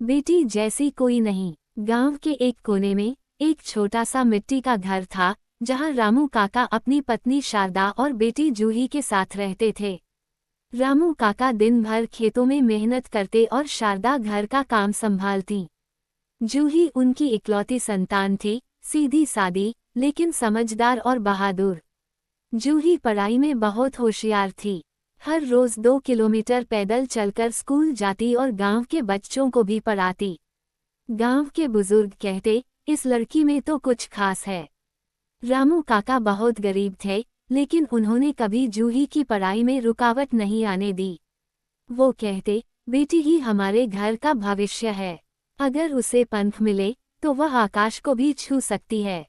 बेटी जैसी कोई नहीं। गांव के एक कोने में एक छोटा सा मिट्टी का घर था, जहां रामू काका अपनी पत्नी शारदा और बेटी जूही के साथ रहते थे। रामू काका दिन भर खेतों में मेहनत करते और शारदा घर का काम संभालती। जूही उनकी इकलौती संतान थी, सीधी सादी लेकिन समझदार और बहादुर। जूही पढ़ाई में बहुत होशियार थी। हर रोज 2 किलोमीटर पैदल चलकर स्कूल जाती और गांव के बच्चों को भी पढ़ाती। गांव के बुजुर्ग कहते, इस लड़की में तो कुछ खास है। रामू काका बहुत गरीब थे, लेकिन उन्होंने कभी जूही की पढ़ाई में रुकावट नहीं आने दी। वो कहते, बेटी ही हमारे घर का भविष्य है। अगर उसे पंख मिले तो वह आकाश को भी छू सकती है।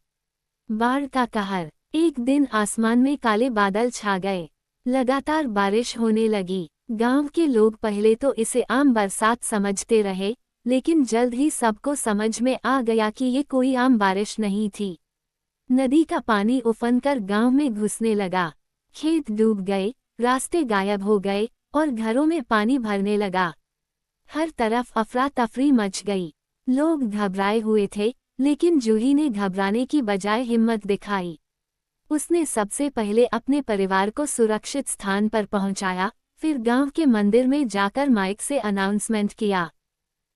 बाढ़ का कहर। एक दिन आसमान में काले बादल छा गए। लगातार बारिश होने लगी। गांव के लोग पहले तो इसे आम बरसात समझते रहे, लेकिन जल्द ही सबको समझ में आ गया कि ये कोई आम बारिश नहीं थी। नदी का पानी उफनकर गांव में घुसने लगा। खेत डूब गए, रास्ते गायब हो गए और घरों में पानी भरने लगा। हर तरफ अफरा तफरी मच गई। लोग घबराए हुए थे, लेकिन जूही ने घबराने की बजाय हिम्मत दिखाई। उसने सबसे पहले अपने परिवार को सुरक्षित स्थान पर पहुंचाया, फिर गांव के मंदिर में जाकर माइक से अनाउंसमेंट किया,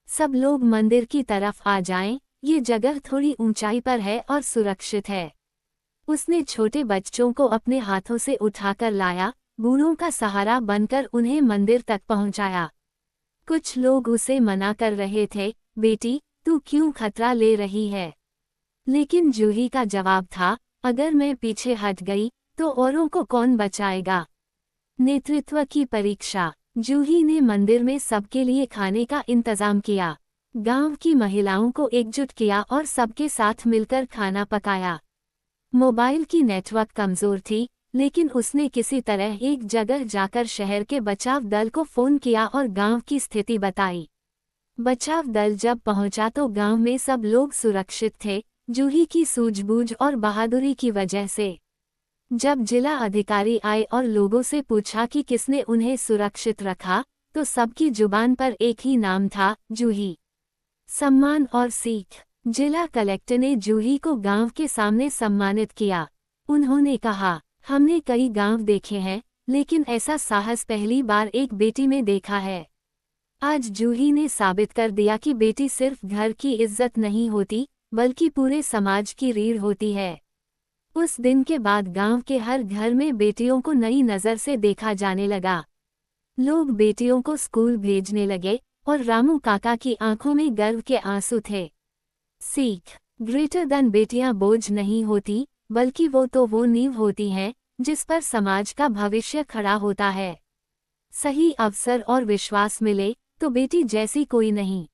सब लोग मंदिर की तरफ आ जाएं, ये जगह थोड़ी ऊंचाई पर है और सुरक्षित है। उसने छोटे बच्चों को अपने हाथों से उठाकर लाया, बूढ़ों का सहारा बनकर उन्हें मंदिर तक पहुंचाया। कुछ लोग उसे मना कर रहे थे, बेटी तू क्यों खतरा ले रही है? लेकिन जूही का जवाब था, अगर मैं पीछे हट गई तो औरों को कौन बचाएगा? नेतृत्व की परीक्षा। जूही ने मंदिर में सबके लिए खाने का इंतजाम किया। गांव की महिलाओं को एकजुट किया और सबके साथ मिलकर खाना पकाया। मोबाइल की नेटवर्क कमजोर थी, लेकिन उसने किसी तरह एक जगह जाकर शहर के बचाव दल को फोन किया और गांव की स्थिति बताई। बचाव दल जब पहुंचा तो गांव में सब लोग सुरक्षित थे, जूही की सूझबूझ और बहादुरी की वजह से। जब जिला अधिकारी आए और लोगों से पूछा कि किसने उन्हें सुरक्षित रखा, तो सबकी जुबान पर एक ही नाम था, जूही। सम्मान और सीख। जिला कलेक्टर ने जूही को गांव के सामने सम्मानित किया। उन्होंने कहा, हमने कई गांव देखे हैं, लेकिन ऐसा साहस पहली बार एक बेटी में देखा है। आज जूही ने साबित कर दिया कि बेटी सिर्फ घर की इज्जत नहीं होती, बल्कि पूरे समाज की रीढ़ होती है। उस दिन के बाद गांव के हर घर में बेटियों को नई नज़र से देखा जाने लगा। लोग बेटियों को स्कूल भेजने लगे और रामू काका की आंखों में गर्व के आंसू थे। सीख। ग्रेटर देन बेटियां बोझ नहीं होती, बल्कि वो नींव होती हैं, जिस पर समाज का भविष्य खड़ा होता है। सही अवसर और विश्वास मिले तो बेटी जैसी कोई नहीं।